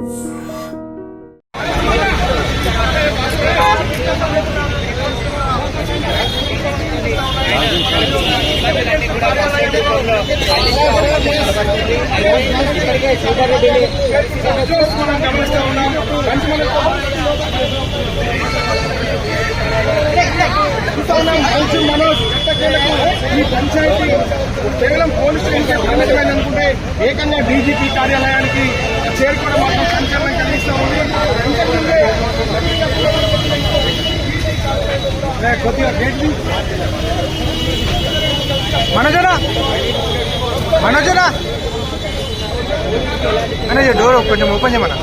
ఈ పంచాయతీ కేవలం పోలీస్ స్టేషన్కి పరిమితమైంది అనుకుంటే ఏకంగా డీజీపీ కార్యాలయానికి చేరుకోవడం మాత్రం సంచలనం కలిగిస్తూ ఉంది. ఇంతకుముందే కొద్దిగా మనోజనా అనే డోర్ కొంచెం ఓపెన్ చేయమన్నా.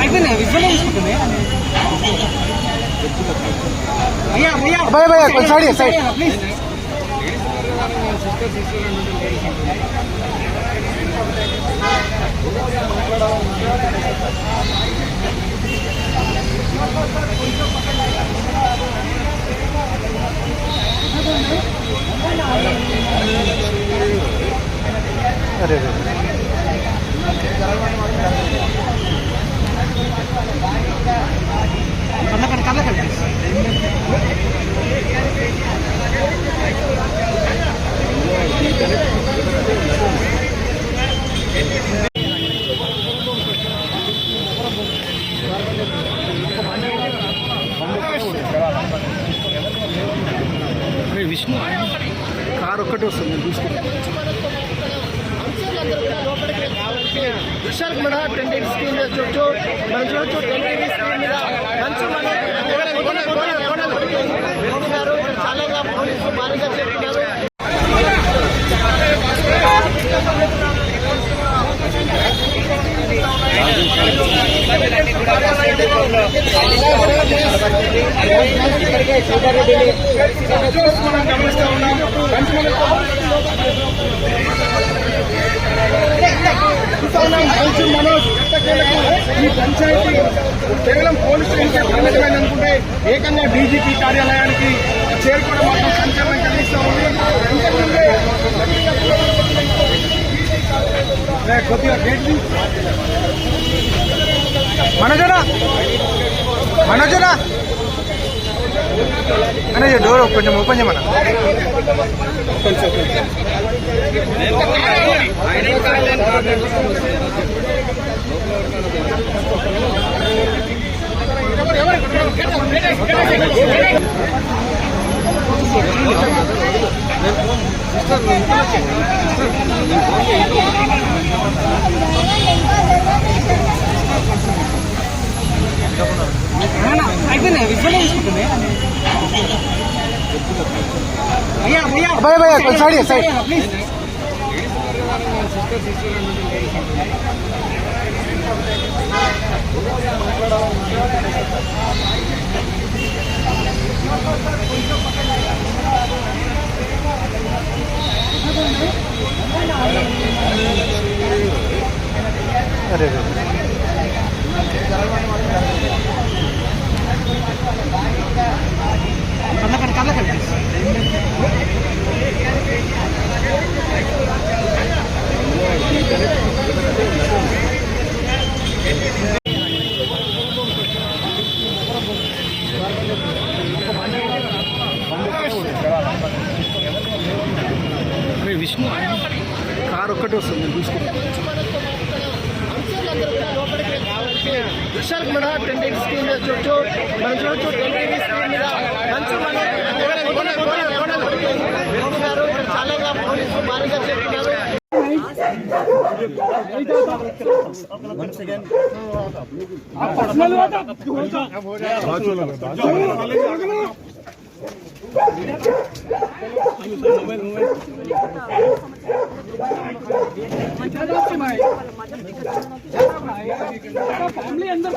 అయిపోయింది విజువల్ తీసుకుంటుంది. భయ భయ కొంచెం సైడ్ ప్లీజ్. అరే విష్ణు కారు ఒక్కటి వస్తుంది చూసుకుంటాం. విశాఖ మన టెండెంట్ స్కీమ్ చూడొచ్చు, మనం చూడొచ్చు. టెండెంట్ స్కీమ్ మీద మంచి చాలా పోలీసులు భారీగా చేస్తున్నారు. ఈ పంచాయతీ కేవలం పోలీస్ స్టేషన్కి పరిమితమైంది అనుకుంటే ఏకంగా డీజీపీ కార్యాలయానికి చేరుకోవడం మాత్రం సంచలనం కలిగిస్తూ ఉంది. ఇంతకుముందే కొద్దిగా మనోజనా అనే డోర్ కొంచెం ఓపెన్ చేయమన్నా. అయిపోయింది విజువల్ తీసుకుంటుంది. భయ భయ కొంచెం సైడ్ ప్లీజ్. అరే విష్ణు కారు ఒక్కటి వస్తుంది చూసుకుంటాం. విశాఖ మన టెండెంట్ స్కీమ్ చూడొచ్చు, మనం చూడొచ్చు. టెండెంట్ స్కీమ్ మీద మంచి చాలా పోలీసులు భారీగా చేస్తున్నారు. फैमिली अंदर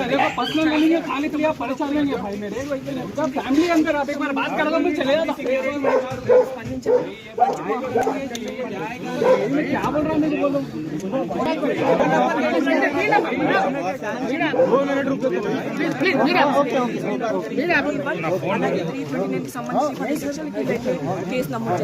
देखो पर्सनल नहीं खाने के लिए आप परेशान लेंगे भाई मेरे फैमिली अंदर आप एक बार बात कर लो मैं चले जाता क्या बोल रहा हूँ मुझे बोलो కేసు నమోదు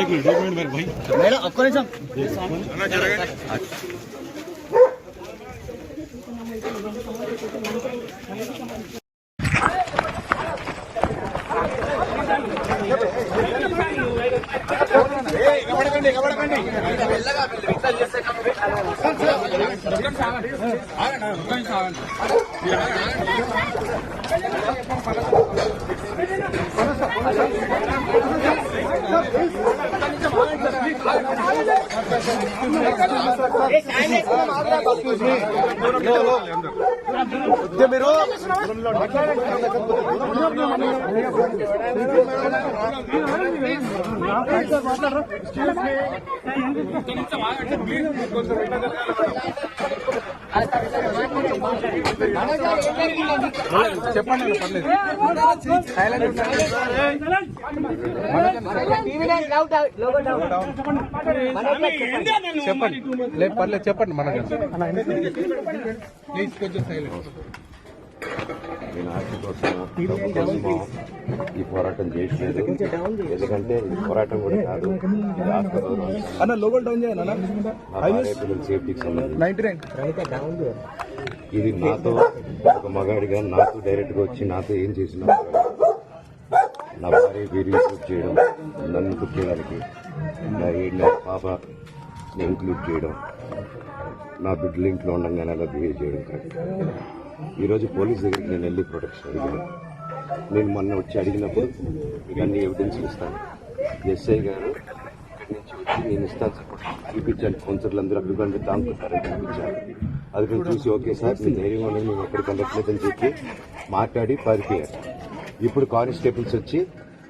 एक मिनट भाई మేడం ఒక్క నిమిషం మీరు చెప్పండి పర్లేదు చెప్పండి లేదు పర్లేదు చెప్పండి మనకు ప్లీజ్ కొంచెం సైలెంట్. నేను ఆర్టీ కోసం ఈ పోరాటం చేయట్లేదు, ఎందుకంటే ఈ పోరాటం కూడా కాదు అన్న లోగల్ డౌన్ చేయాలి నా భార్య పిల్లల సేఫ్టీకి సంబంధించి. ఇది నాతో ఒక మగాడిగా నాతో డైరెక్ట్ గా వచ్చి నాతో ఏం చేసినా నా భార్య వీడియో షూట్ చేయడం, నన్ను కుట్టేయడానికి, నా 7 నెలల పాపని ఇంక్లూడ్ చేయడం, నా బిడ్డలు ఇంట్లో ఉండగానే అలా బిహేవ్ చేయడం కాదు. ఈరోజు పోలీస్ దగ్గరికి నేను వెళ్ళి ప్రొటెక్షన్ అడిగాను. నేను మొన్న వచ్చి అడిగినప్పుడు మీకు అన్ని ఎవిడెన్స్ ఇస్తాను, ఎస్ఐ గారు ఇక్కడి నుంచి వచ్చి నేను ఇస్తాను సార్ చూపించాను, కౌన్సిలర్లు అందరూ అభిప్రాయం తాముకుంటారని చూపించాను. అది నేను చూసి ఓకే సార్ మీ ధైర్యం అనేది మేము ఎక్కడికి వెళ్ళట్లేదని చెప్పి మాట్లాడి పారిపోయారు. ఇప్పుడు కానిస్టేబుల్స్ వచ్చి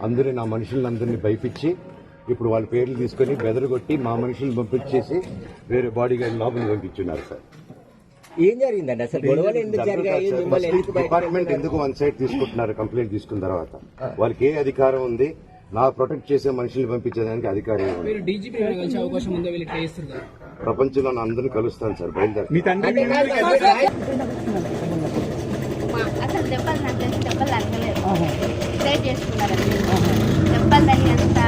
అందరూ నా మనుషులందరినీ భయపించి ఇప్పుడు వాళ్ళ పేర్లు తీసుకొని బెదరగొట్టి మా మనుషులను పంపించేసి వేరే బాడీ గార్డ్ లోపలికి పంపించున్నారు సార్. ఏం జరిగిందండి అసలు గొడవలు ఎందుకు జరిగాయి? డిపార్ట్మెంట్ ఎందుకు వన్ సైడ్ తీసుకుంటున్నారు? కంప్లైంట్ తీసుకున్న తర్వాత వాళ్ళకి ఏ అధికారం ఉంది? నా ప్రొటెక్ట్ చేసే మనుషుల్ని పంపించేదానికి అధికారం ఏముంది? ప్రపంచంలో అందరినీ కలుస్తాను సార్, బయలుదేరి. అసలు దెబ్బలు నాకు తెలిసి దెబ్బలు తగ్గలేదు, డిసైడ్ చేసుకున్నారు దెబ్బలు తగినంత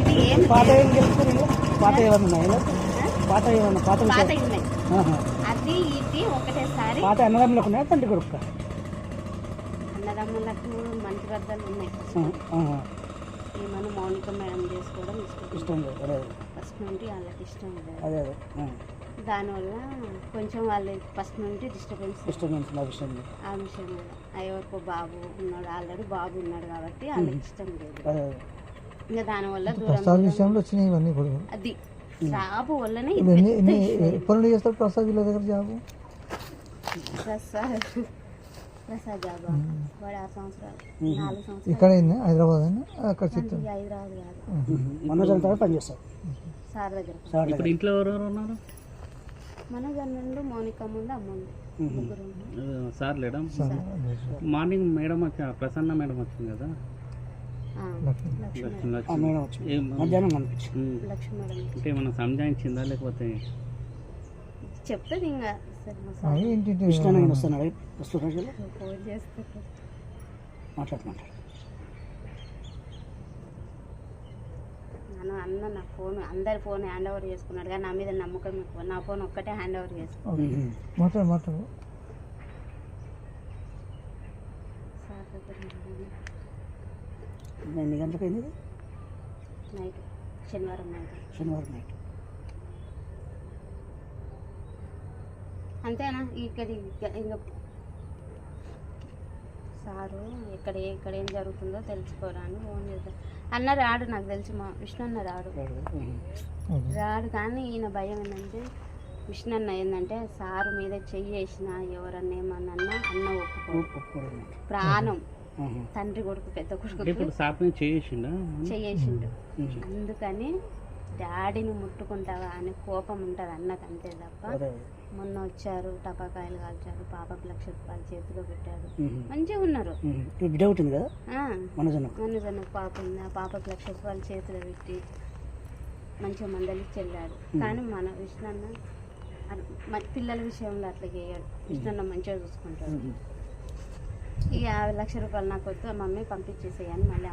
ఇది ఏం పాత ఉన్నాయి పాత ఉన్నాయి. అది ఇది ఒకటేసారి పాత అన్నదమ్ములకు ఉన్నాయా తండ్రి కొడుకు? అన్నదమ్ములకు మంచి వద్దలు ఉన్నాయి. ఏమన్నా మౌనిక మేడం చేసుకోవడం ఇష్టం లేదు, ఫస్ట్ నుండి వాళ్ళకి ఇష్టం లేదు. దానివల్ల కొంచెం వాళ్ళు ఫస్ట్ నుండి డిస్టర్బెన్స్ ఆ విషయం మీద ఎవరికో బాబు ఉన్నాడు, ఆల్రెడీ బాబు ఉన్నాడు కాబట్టి వాళ్ళకి ఇష్టం లేదు. ఇంకా దానివల్ల విషయంలో వచ్చినాయి ఇవన్నీ కూడా. అది జాబు వల్లనే పనులు చేస్తారు ప్రసాద్ వీళ్ళ దగ్గర జాబు. ప్రసాద్ జాబు వాడు 6 సంవత్సరాలు 4 సంవత్సరాలు ఇక్కడ హైదరాబాద్ అక్కడ హైదరాబాద్ కాదు పనిచేస్తారు సార్ దగ్గర. ఇప్పుడు ఇంట్లో ఎవరెవరు ఉన్నారు? మనోజ్ అన్నుండు, మౌనిక ముందు, అమ్ముండు, ముగ్గురు. సార్ లేడం మార్నింగ్ మేడం వచ్చా, ప్రసన్న మేడం వచ్చింది కదా, మధ్యాహ్నం లక్ష్మి మేడం అంటే ఏమన్నా సంజాయించిందా లేకపోతే చెప్తుంది ఇంకా వస్తున్నాడు ఫోన్ చేస్తారు మాట్లాడుతున్నాడు. అన్న నా ఫోన్ అందరి ఫోన్ హ్యాండ్ ఓవర్ చేసుకున్నాడు కానీ నా మీద నమ్మకం ఎక్కువ, నా ఫోన్ ఒక్కటే హ్యాండ్ ఓవర్ చేసుకున్నాడు. సార్ దగ్గర ఎన్ని గంటలకు అయింది? నైట్, శనివారం నైట్. అంతేనా? ఇక్కడ ఇంకా సారు ఎక్కడ ఏం జరుగుతుందో తెలుసుకోరాని ఫోన్ చేద్దాం అన్న రాడు, నాకు తెలిసి మా విష్ణు అన్న రాడు కానీ ఈయన భయం ఏంటంటే విష్ణు అన్న ఏంటంటే సారు మీద చెయ్యి వేసిన ఎవరన్నా ఏమన్నా అన్న ఒప్పుకో ప్రాణం తండ్రి కొడుకు పెద్ద కొడుకు చెయ్యేసిండు అందుకని డాడీని ముట్టుకుంటావా అని కోపం ఉంటుంది అన్నకు అంతే తప్ప మొన్న వచ్చారు టపాకాయలు కాల్చారు పాపకు ₹1,00,000 చేతిలో పెట్టారు మంచిగా ఉన్నారు మనజన్న పాప ఉంది ఆ పాపకు ₹1,00,000 చేతిలో పెట్టి మంచిగా మందలిచ్చి వెళ్ళారు కానీ మన విష్ణన్న పిల్లల విషయంలో అట్లా చేయడు విష్ణన్న మంచిగా చూసుకుంటాడు ఇక ₹50,00,000 నాకు వద్దు మమ్మీ పంపించేసేయని మళ్ళీ